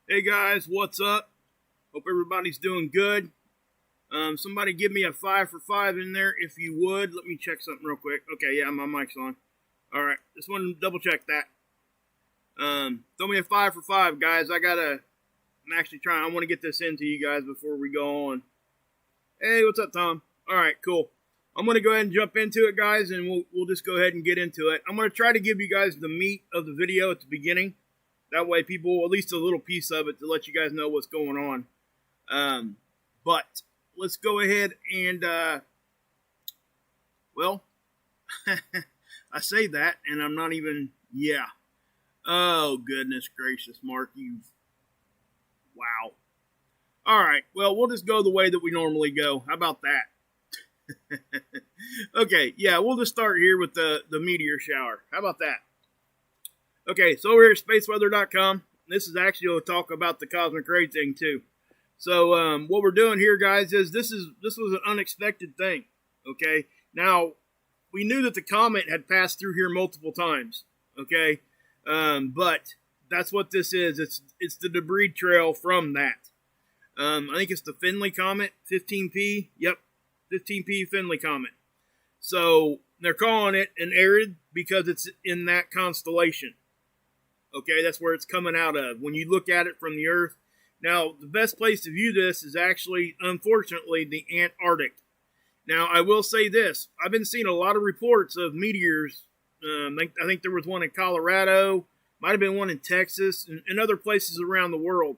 Hey guys, what's up? Hope everybody's doing good. Somebody give me a 5 for 5 in there if you would. Let me check something real quick. Okay, yeah, my mic's on. Alright, just wanted to double check that. Throw me a 5 for 5, guys. I'm actually trying. I want to get this into you guys before we go on. Hey, what's up, Tom? Alright, cool. I'm going to go ahead and jump into it, guys, and we'll just go ahead and get into it. I'm going to try to give you guys the meat of the video at the beginning. That way people, at least a little piece of it, to let you guys know what's going on. But let's go ahead and, well, I say that, and I'm not even, yeah. Oh, goodness gracious, Mark, wow. All right, well, we'll just go the way that we normally go. How about that? Okay, yeah, we'll just start here with the meteor shower. How about that? Okay, so over here at spaceweather.com, this is actually a talk about the cosmic ray thing too. So what we're doing here, guys, is this was an unexpected thing. Okay, now we knew that the comet had passed through here multiple times. Okay, but that's what this is. It's the debris trail from that. I think it's the Finley comet, 15P. Yep, 15P Finley comet. So they're calling it an arid because it's in that constellation. Okay, that's where it's coming out of when you look at it from the Earth. Now, the best place to view this is actually, unfortunately, the Antarctic. Now, I will say this. I've been seeing a lot of reports of meteors. I think there was one in Colorado. Might have been one in Texas and other places around the world.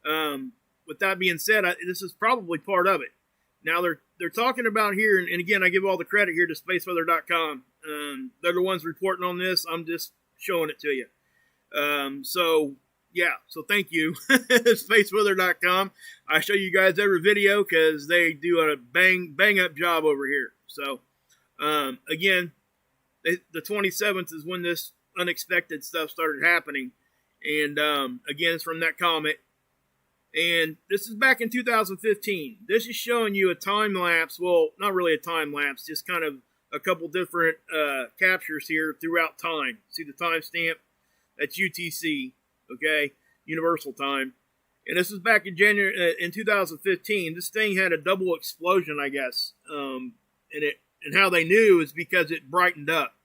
With that being said, this is probably part of it. Now, they're talking about here, and again, I give all the credit here to spaceweather.com. They're the ones reporting on this. I'm just showing it to you. So thank you, spaceweather.com. I show you guys every video because they do a bang up job over here. So, again, the 27th is when this unexpected stuff started happening. And, again, it's from that comet. And this is back in 2015. This is showing you a time lapse. Well, not really a time lapse, just kind of a couple different, captures here throughout time. See the timestamp? That's UTC, okay, Universal Time, and this was back in January in 2015. This thing had a double explosion, I guess, and how they knew is because it brightened up.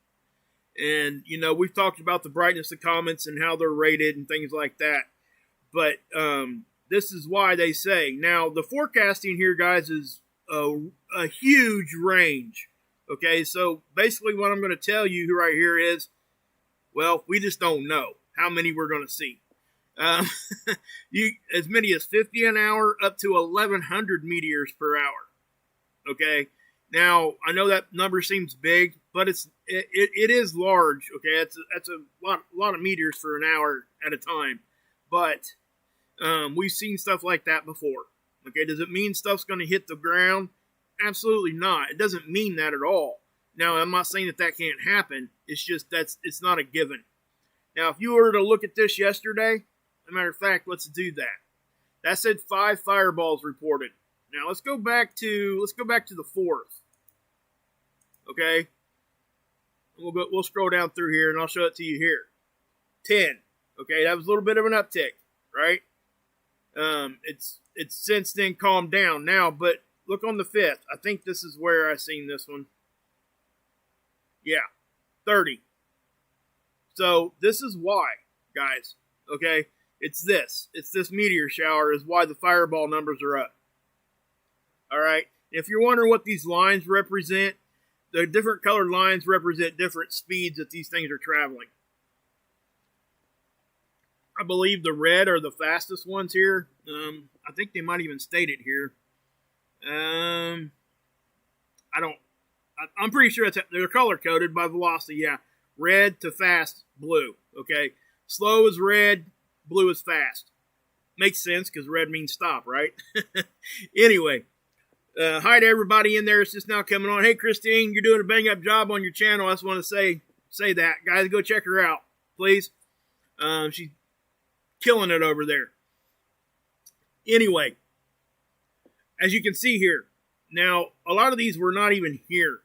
And we've talked about the brightness of comets and how they're rated and things like that. But this is why they say now the forecasting here, guys, is a huge range. Okay, so basically what I'm going to tell you right here is, well, we just don't know how many we're going to see. As many as 50 an hour up to 1,100 meteors per hour. Okay, now I know that number seems big, but it is large. Okay, that's a lot of meteors for an hour at a time. But we've seen stuff like that before. Okay, does it mean stuff's going to hit the ground? Absolutely not. It doesn't mean that at all. Now, I'm not saying that can't happen. It's just it's not a given. Now, if you were to look at this yesterday, as a matter of fact, let's do that. That said 5 fireballs reported. Now, let's go back to the 4th. Okay? We'll scroll down through here, and I'll show it to you here. 10. Okay, that was a little bit of an uptick, right? It's since then calmed down now, but look on the 5th. I think this is where I seen this one. Yeah, 30. So this is why, guys. Okay, it's this meteor shower is why the fireball numbers are up. All right. If you're wondering what these lines represent, the different colored lines represent different speeds that these things are traveling. I believe the red are the fastest ones here. I think they might even state it here. I'm pretty sure they're color coded by velocity. Yeah, red to fast, blue. Okay, slow is red, blue is fast. Makes sense because red means stop, right? Anyway, hi to everybody in there. It's just now coming on. Hey, Christine, you're doing a bang up job on your channel. I just want to say that, guys. Go check her out, please. She's killing it over there. Anyway, as you can see here, now a lot of these were not even here.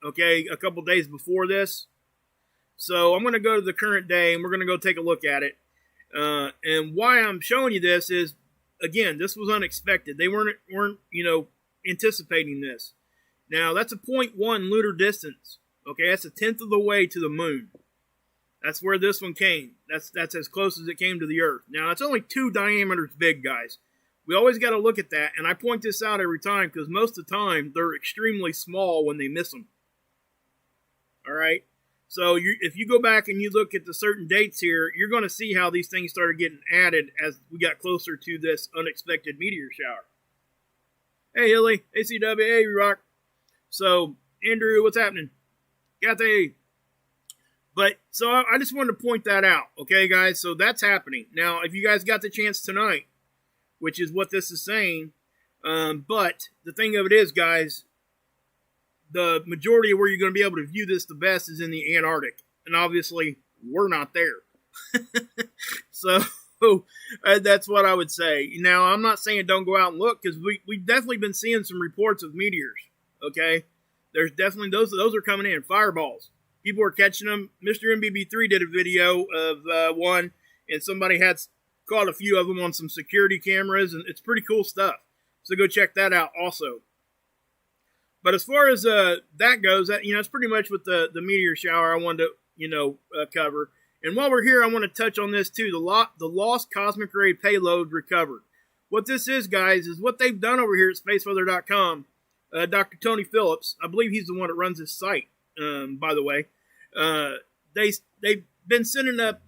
Okay, a couple days before this. So I'm going to go to the current day and we're going to go take a look at it. And why I'm showing you this is, again, this was unexpected. They weren't anticipating this. Now, that's a 0.1 lunar distance. Okay, that's a tenth of the way to the moon. That's where this one came. That's as close as it came to the Earth. Now, it's only 2 diameters big, guys. We always got to look at that, and I point this out every time because most of the time they're extremely small when they miss them. All right? So if you go back and you look at the certain dates here, you're going to see how these things started getting added as we got closer to this unexpected meteor shower. Hey, Hilly. ACW. Hey, Rock. So, Andrew, what's happening? Kathy. But, so I just wanted to point that out, okay, guys? So that's happening. Now, if you guys got the chance tonight, which is what this is saying, but the thing of it is, guys, the majority of where you're going to be able to view this the best is in the Antarctic. And obviously, we're not there. So, that's what I would say. Now, I'm not saying don't go out and look, because we've definitely been seeing some reports of meteors, okay? There's definitely, those are coming in, fireballs. People are catching them. Mr. MBB3 did a video of one, and somebody had caught a few of them on some security cameras, and it's pretty cool stuff. So go check that out also. But as far as that goes, it's pretty much what the meteor shower I wanted to cover. And while we're here, I want to touch on this too. The lost cosmic ray payload recovered. What this is, guys, is what they've done over here at spaceweather.com. Dr. Tony Phillips, I believe he's the one that runs this site. By the way, they've been sending up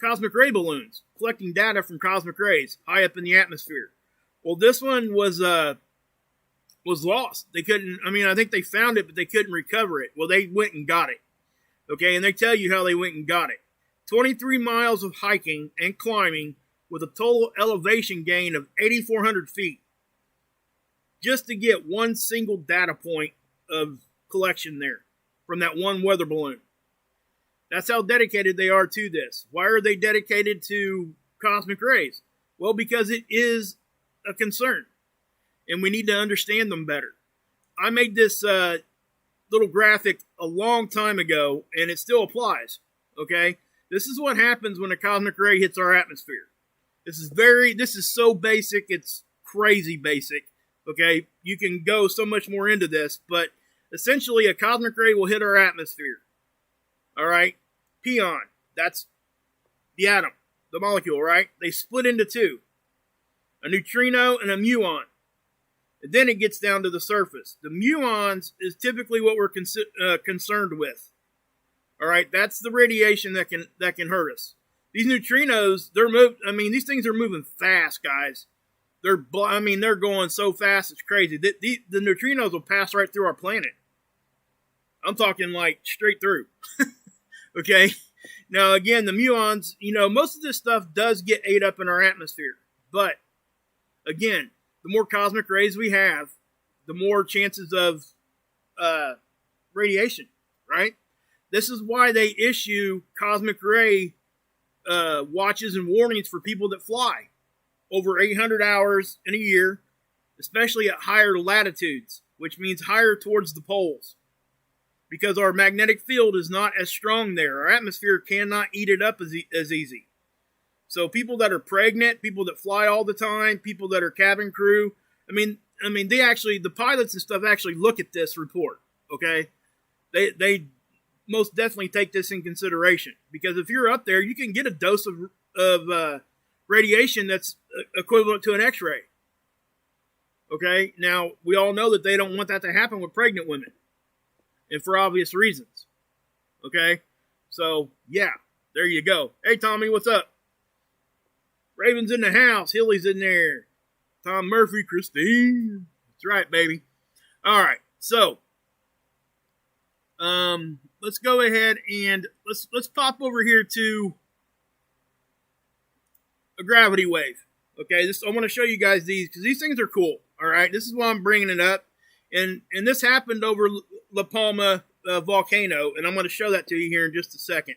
cosmic ray balloons, collecting data from cosmic rays high up in the atmosphere. Well, this one was lost. They couldn't. I think they found it, but they couldn't recover it. Well, they went and got it. Okay, and they tell you how they went and got it. 23 miles of hiking and climbing with a total elevation gain of 8,400 feet, just to get one single data point of collection there from that one weather balloon. That's how dedicated they are to this. Why are they dedicated to cosmic rays? Well, because it is a concern, and we need to understand them better. I made this little graphic a long time ago, and it still applies. Okay, this is what happens when a cosmic ray hits our atmosphere. This is so basic, it's crazy basic. Okay, you can go so much more into this, but essentially, a cosmic ray will hit our atmosphere. All right? Pion, that's the atom, the molecule, right? They split into two. A neutrino and a muon. And then it gets down to the surface. The muons is typically what we're concerned with. All right? That's the radiation that can hurt us. These neutrinos, these things are moving fast, guys. They're going so fast, it's crazy. The neutrinos will pass right through our planet. I'm talking like straight through. Okay? Now, again, the muons, most of this stuff does get ate up in our atmosphere. But, again, the more cosmic rays we have, the more chances of radiation, right? This is why they issue cosmic ray watches and warnings for people that fly over 800 hours in a year, especially at higher latitudes, which means higher towards the poles. Because our magnetic field is not as strong there. Our atmosphere cannot eat it up as easy. So people that are pregnant, people that fly all the time, people that are cabin crew, the pilots and stuff actually look at this report, okay? They most definitely take this in consideration. Because if you're up there, you can get a dose of radiation that's equivalent to an X-ray. Okay? Now, we all know that they don't want that to happen with pregnant women. And for obvious reasons. Okay? So, yeah. There you go. Hey, Tommy, what's up? Raven's in the house. Hilly's in there. Tom Murphy, Christine. That's right, baby. All right. So, let's go ahead and let's pop over here to a gravity wave. Okay? I want to show you guys these because these things are cool. All right? This is why I'm bringing it up. And this happened over La Palma volcano, and I'm going to show that to you here in just a second.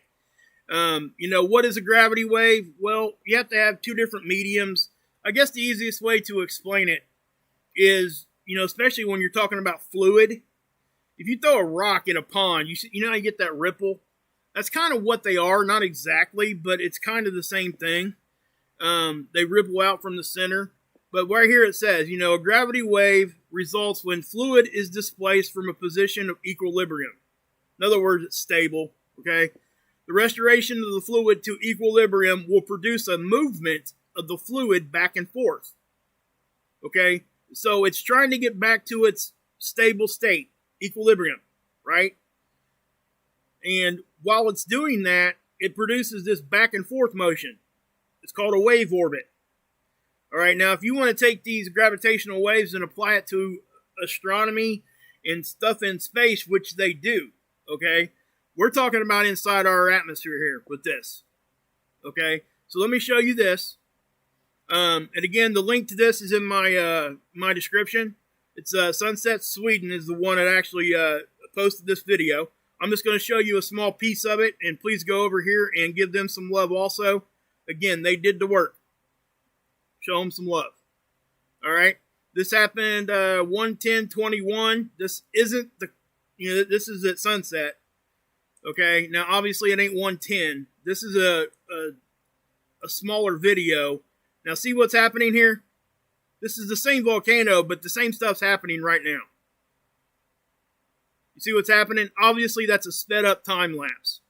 What is a gravity wave? Well, you have to have two different mediums. I guess the easiest way to explain it is, especially when you're talking about fluid, if you throw a rock in a pond, you know how you get that ripple? That's kind of what they are, not exactly, but it's kind of the same thing. They ripple out from the center. But right here it says, a gravity wave results when fluid is displaced from a position of equilibrium. In other words, it's stable, okay? The restoration of the fluid to equilibrium will produce a movement of the fluid back and forth, okay? So it's trying to get back to its stable state, equilibrium, right? And while it's doing that, it produces this back and forth motion. It's called a wave orbit. All right, now if you want to take these gravitational waves and apply it to astronomy and stuff in space, which they do, okay, we're talking about inside our atmosphere here with this, okay? So let me show you this. And again, the link to this is in my my description. It's Sunset Sweden is the one that actually posted this video. I'm just going to show you a small piece of it, and please go over here and give them some love also. Again, they did the work. Show them some love. All right. This happened 1/10/21. This isn't the, this is at sunset. Okay. Now, obviously, it ain't 1:10. This is a smaller video. Now, see what's happening here? This is the same volcano, but the same stuff's happening right now. You see what's happening? Obviously, that's a sped up time lapse.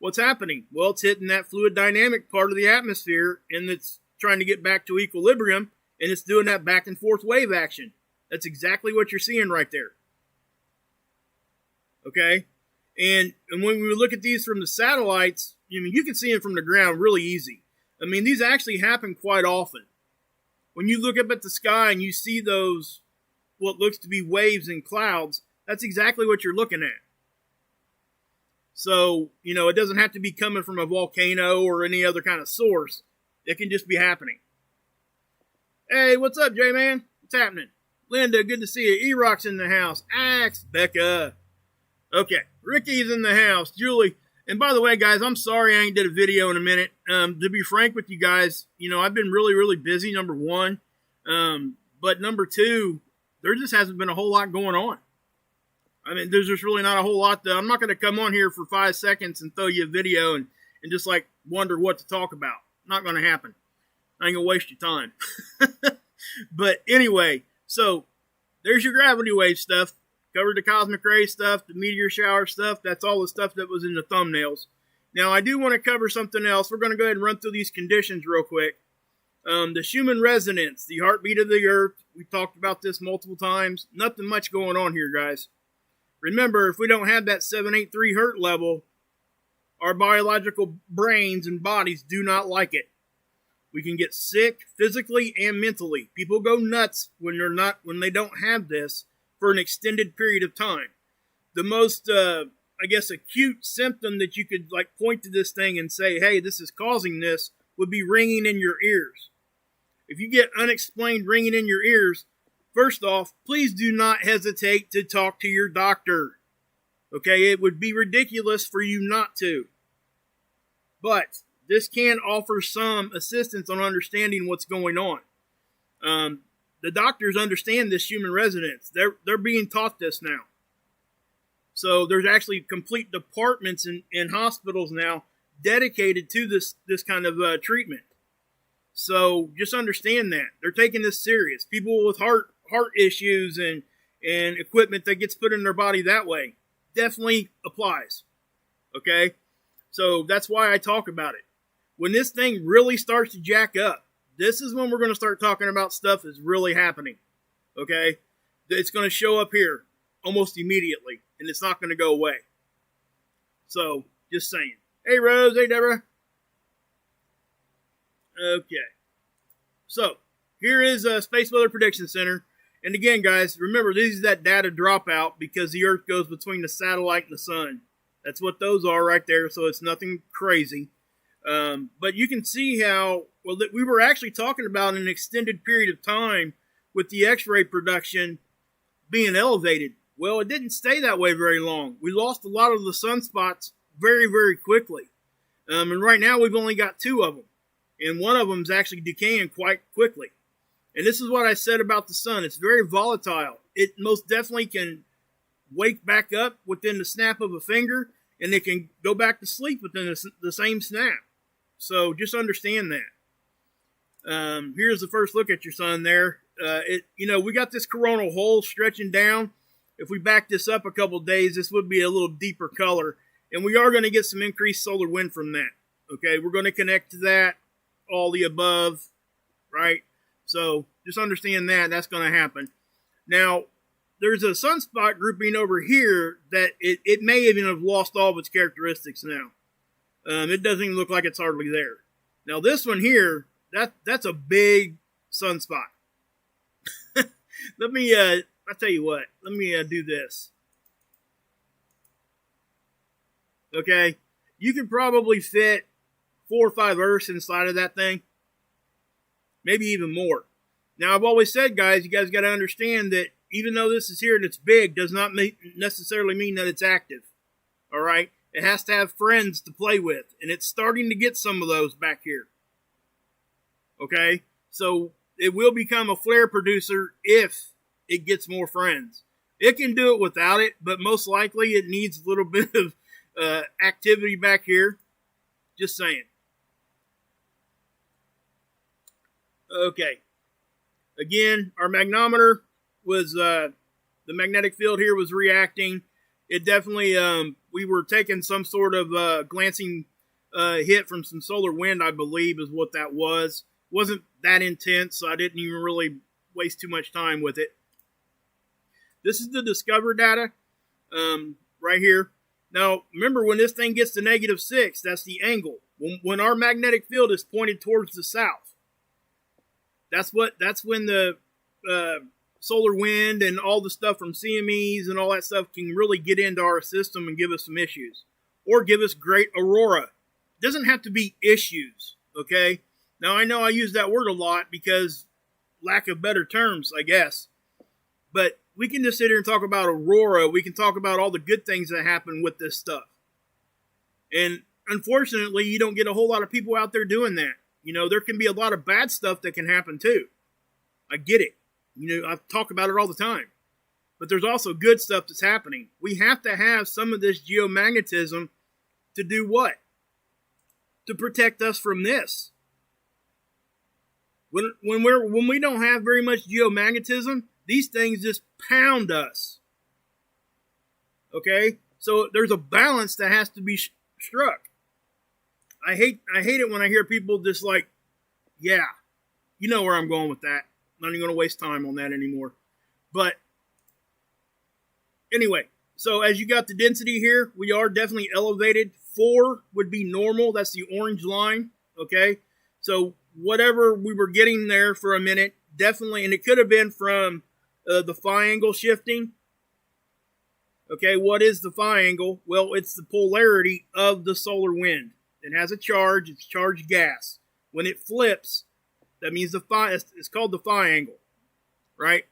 What's happening? Well, it's hitting that fluid dynamic part of the atmosphere, and it's trying to get back to equilibrium, and it's doing that back and forth wave action. That's exactly what you're seeing right there. Okay? And when we look at these from the satellites, you can see them from the ground really easy. These actually happen quite often. When you look up at the sky and you see those, what looks to be waves and clouds, that's exactly what you're looking at. So, it doesn't have to be coming from a volcano or any other kind of source. It can just be happening. Hey, what's up, J-Man? What's happening? Linda, good to see you. E-Rock's in the house. Axe, Becca. Okay, Ricky's in the house. Julie. And by the way, guys, I'm sorry I ain't did a video in a minute. To be frank with you guys, I've been really, really busy, number one. But number two, there just hasn't been a whole lot going on. There's just really not a whole lot. I'm not going to come on here for 5 seconds and throw you a video and just wonder what to talk about. Not going to happen. I ain't going to waste your time. But anyway, so there's your gravity wave stuff. Covered the cosmic ray stuff, the meteor shower stuff. That's all the stuff that was in the thumbnails. Now, I do want to cover something else. We're going to go ahead and run through these conditions real quick. The Schumann Resonance, the heartbeat of the Earth. We talked about this multiple times. Nothing much going on here, guys. Remember, if we don't have that 783 Hz level, our biological brains and bodies do not like it. We can get sick physically and mentally. People go nuts when they don't have this for an extended period of time. The most, acute symptom that you could point to this thing and say, hey, this is causing this, would be ringing in your ears. If you get unexplained ringing in your ears, first off, please do not hesitate to talk to your doctor. Okay, it would be ridiculous for you not to. But this can offer some assistance on understanding what's going on. The doctors understand this Schumann resonance. They're being taught this now. So there's actually complete departments in hospitals now dedicated to this kind of treatment. So just understand that. They're taking this serious. People with heart issues and equipment that gets put in their body that way definitely applies. Okay? So that's why I talk about it. When this thing really starts to jack up, this is when we're going to start talking about stuff that's really happening. Okay? It's going to show up here almost immediately, and it's not going to go away. So, just saying. Hey, Rose. Hey, Deborah. Okay. So, here is Space Weather Prediction Center. And again, guys, remember, this is that data dropout because the Earth goes between the satellite and the sun. That's what those are right there, so it's nothing crazy. But you can see how, we were actually talking about an extended period of time with the X-ray production being elevated. Well, it didn't stay that way very long. We lost a lot of the sunspots very, very quickly. And right now we've only got 2 of them. And one of them is actually decaying quite quickly. And this is what I said about the sun. It's very volatile. It most definitely can wake back up within the snap of a finger, and it can go back to sleep within the same snap. So just understand that. Here's the first look at your sun there. We got this coronal hole stretching down. If we back this up a couple of days, this would be a little deeper color, and we are going to get some increased solar wind from that. Okay, we're going to connect to that, all the above, right? So just understand that that's going to happen. Now, there's a sunspot grouping over here that it may even have lost all of its characteristics now. It doesn't even look like it's hardly there. Now, this one here, that's a big sunspot. I'll tell you what. Let me do this. Okay, you could probably fit 4 or 5 Earths inside of that thing. Maybe even more. Now, I've always said, guys, you guys got to understand that even though this is here and it's big, does not necessarily mean that it's active. All right? It has to have friends to play with, and it's starting to get some of those back here. Okay? So it will become a flare producer if it gets more friends. It can do it without it, but most likely it needs a little bit of activity back here. Just saying. Okay. Again, our magnometer was, the magnetic field here was reacting. It definitely, we were taking some sort of glancing hit from some solar wind, I believe is what that was. Wasn't that intense, so I didn't even really waste too much time with it. This is the Discover data right here. Now, remember, when this thing gets to -6, that's the angle. When our magnetic field is pointed towards the south, that's when the solar wind and all the stuff from CMEs and all that stuff can really get into our system and give us some issues. Or give us great aurora. It doesn't have to be issues, okay? Now, I know I use that word a lot because lack of better terms, I guess. But we can just sit here and talk about aurora. We can talk about all the good things that happen with this stuff. And unfortunately, you don't get a whole lot of people out there doing that. There can be a lot of bad stuff that can happen too. I get it. I talk about it all the time. But there's also good stuff that's happening. We have to have some of this geomagnetism to do what? To protect us from this. When we don't have very much geomagnetism, these things just pound us. Okay? So there's a balance that has to be struck. I hate it when I hear people just like, yeah, you know where I'm going with that. I'm not even going to waste time on that anymore. But anyway, so as you got the density here, we are definitely elevated. 4 would be normal. That's the orange line. Okay? So whatever we were getting there for a minute, definitely, and it could have been from the phi angle shifting. Okay, what is the phi angle? Well, it's the polarity of the solar wind. It has a charge. It's charged gas. When it flips, that means it's called the phi angle, right?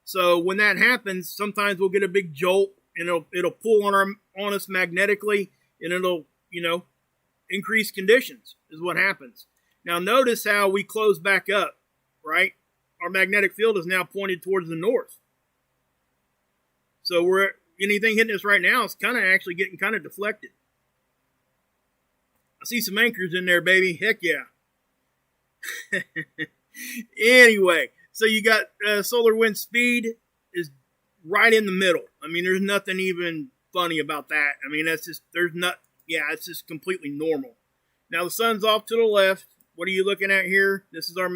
So when that happens, sometimes we'll get a big jolt, and it'll pull on us magnetically, and it'll increase conditions is what happens. Now notice how we close back up, right? Our magnetic field is now pointed towards the north. So anything hitting us right now is kind of actually getting kind of deflected. I see some anchors in there, baby. Heck yeah. Anyway, so you got solar wind speed is right in the middle. I mean, there's nothing even funny about that. I mean, it's just completely normal. Now the sun's off to the left. What are you looking at here? This is our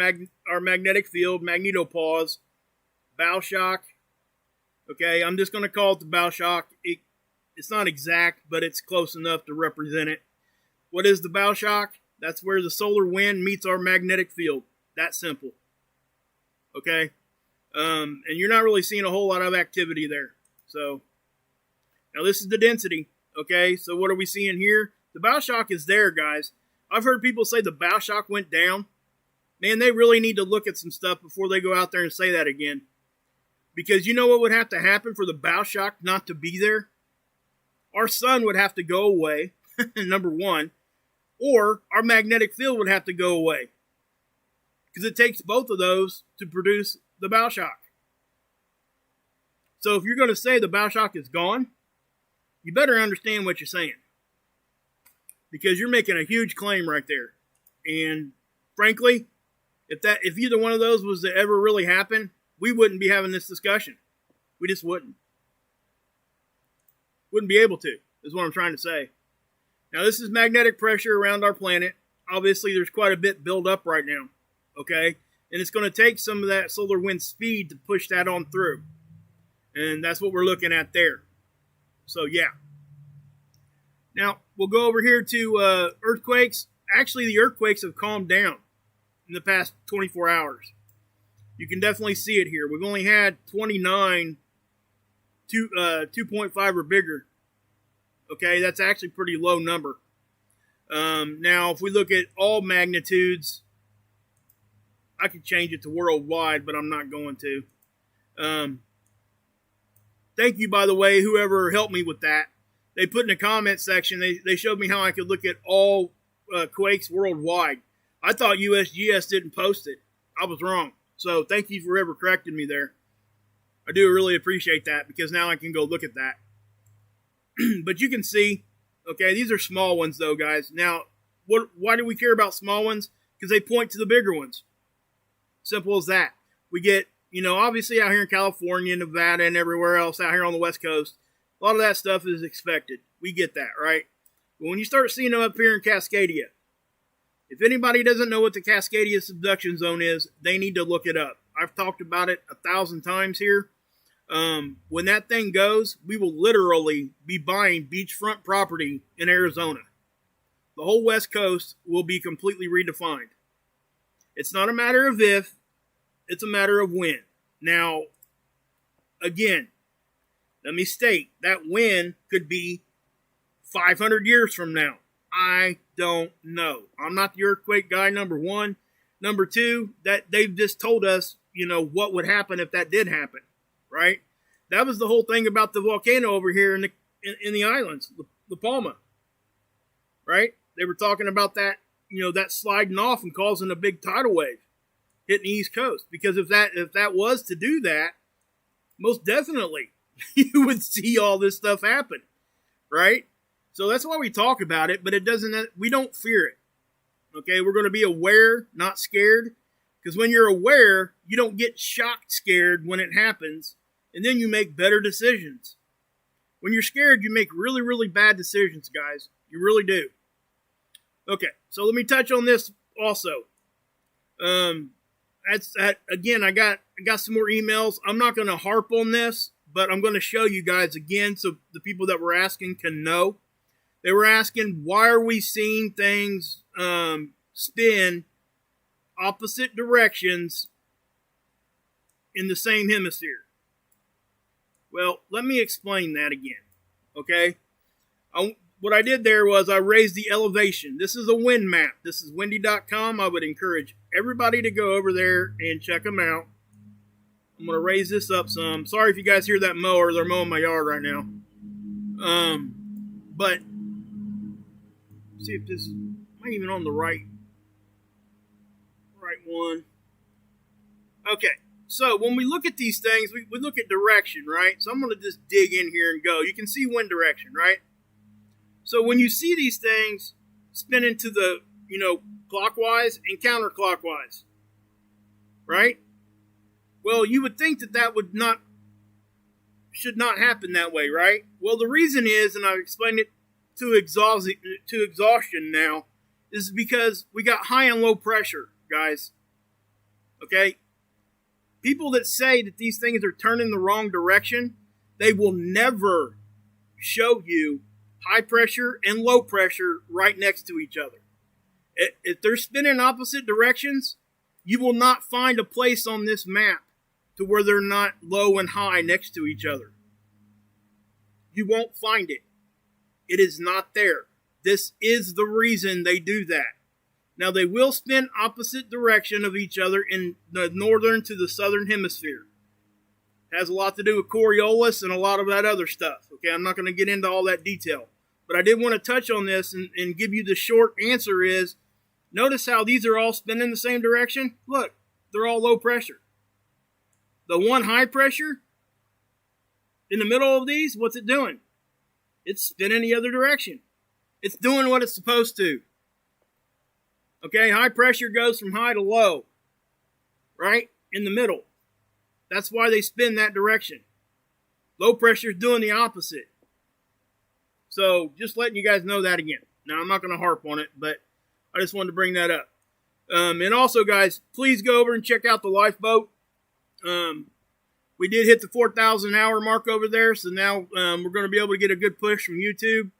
magnetic field, magnetopause, bow shock. Okay, I'm just going to call it the bow shock. It's not exact, but it's close enough to represent it. What is the bow shock? That's where the solar wind meets our magnetic field. That simple. Okay? And you're not really seeing a whole lot of activity there. So, now this is the density. Okay, so what are we seeing here? The bow shock is there, guys. I've heard people say the bow shock went down. Man, they really need to look at some stuff before they go out there and say that again. Because you know what would have to happen for the bow shock not to be there? Our sun would have to go away, number one, or our magnetic field would have to go away. Because it takes both of those to produce the bow shock. So if you're going to say the bow shock is gone, you better understand what you're saying. Because you're making a huge claim right there. And frankly, if either one of those was to ever really happen, we wouldn't be having this discussion. We just wouldn't. Wouldn't be able to, is what I'm trying to say. Now, this is magnetic pressure around our planet. Obviously, there's quite a bit built up right now. Okay? And it's going to take some of that solar wind speed to push that on through. And that's what we're looking at there. So, yeah. Now, we'll go over here to earthquakes. Actually, the earthquakes have calmed down in the past 24 hours. You can definitely see it here. We've only had 29 2.5 or bigger. Okay, that's actually a pretty low number. Now, if we look at all magnitudes, I could change it to worldwide, but I'm not going to. Thank you, by the way, whoever helped me with that. They put in the comment section, they showed me how I could look at all quakes worldwide. I thought USGS didn't post it. I was wrong. So thank you for ever correcting me there. I do really appreciate that because now I can go look at that. But you can see, okay, these are small ones though, guys. Now, why do we care about small ones? Because they point to the bigger ones. Simple as that. We get, obviously out here in California, Nevada, and everywhere else out here on the West Coast, a lot of that stuff is expected. We get that, right? But when you start seeing them up here in Cascadia, if anybody doesn't know what the Cascadia subduction zone is, they need to look it up. I've talked about it 1,000 times here. When that thing goes, we will literally be buying beachfront property in Arizona. The whole West Coast will be completely redefined. It's not a matter of if, it's a matter of when. Now, again, let me state, that when could be 500 years from now. I don't know. I'm not the earthquake guy, number one. Number two, that they've just told us, what would happen if that did happen, right? That was the whole thing about the volcano over here in the islands, La Palma, right? They were talking about that, that sliding off and causing a big tidal wave hitting the East Coast. Because if that was to do that, most definitely you would see all this stuff happen, right? So that's why we talk about it, but we don't fear it. Okay, we're going to be aware, not scared. Because when you're aware, you don't get shocked scared when it happens, and then you make better decisions. When you're scared, you make really, really bad decisions, guys. You really do. Okay, so let me touch on this also. Again, I got some more emails. I'm not going to harp on this, but I'm going to show you guys again so the people that were asking can know. They were asking, why are we seeing things spin opposite directions in the same hemisphere? Well, let me explain that again, okay? What I did there was I raised the elevation. This is a wind map. This is windy.com. I would encourage everybody to go over there and check them out. I'm going to raise this up some. Sorry if you guys hear that mower. They're mowing my yard right now. But see if this, am I even on the right one? Okay, so when we look at these things, we look at direction, right? So I'm going to just dig in here and go. You can see wind direction, right? So when you see these things spinning to the, clockwise and counterclockwise, right? Well, you would think that should not happen that way, right? Well, the reason is, and I've explained it to exhaustion now, is because we got high and low pressure, guys. Okay? People that say that these things are turning the wrong direction, they will never show you high pressure and low pressure right next to each other. If they're spinning opposite directions, you will not find a place on this map to where they're not low and high next to each other. You won't find it. It is not there. This is the reason they do that. Now, they will spin opposite direction of each other in the northern to the southern hemisphere. It has a lot to do with Coriolis and a lot of that other stuff. Okay, I'm not going to get into all that detail. But I did want to touch on this and give you the short answer is, notice how these are all spinning the same direction? Look, they're all low pressure. The one high pressure in the middle of these, what's it doing? It's spinning the other direction. It's doing what it's supposed to. Okay, high pressure goes from high to low, right? In the middle. That's why they spin that direction. Low pressure is doing the opposite. So just letting you guys know that again. Now, I'm not going to harp on it, but I just wanted to bring that up. And also, guys, please go over and check out the lifeboat. We did hit the 4,000 hour mark over there, so now we're going to be able to get a good push from YouTube.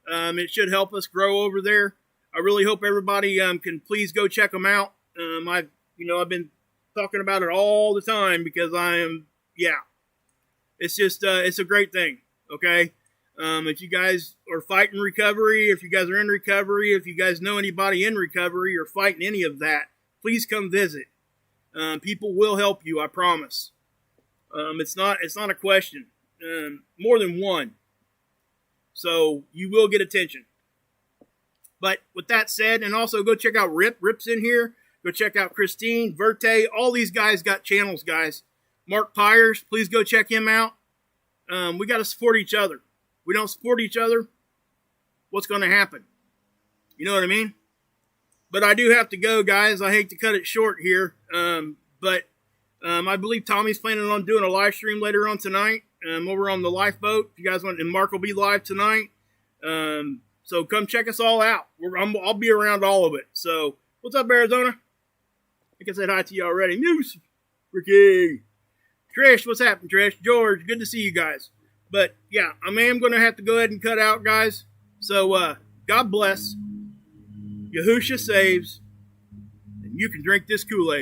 It should help us grow over there. I really hope everybody can please go check them out. I've been talking about it all the time because it's just it's a great thing. Okay, if you guys are fighting recovery, if you guys are in recovery, if you guys know anybody in recovery or fighting any of that, please come visit. People will help you, I promise. It's not a question. More than one. So you will get attention. But with that said, and also go check out Rip. Rip's in here. Go check out Christine, Verte. All these guys got channels, guys. Mark Pires, please go check him out. We got to support each other. We don't support each other, what's going to happen? You know what I mean? But I do have to go, guys. I hate to cut it short here. But I believe Tommy's planning on doing a live stream later on tonight over on the lifeboat. If you guys want, and Mark will be live tonight. So come check us all out. I'll be around all of it. So what's up, Arizona? I think I said hi to you already. News. Ricky. Trish, what's happening, Trish? George, good to see you guys. But yeah, I am going to have to go ahead and cut out, guys. So God bless. Yahusha saves. And you can drink this Kool-Aid.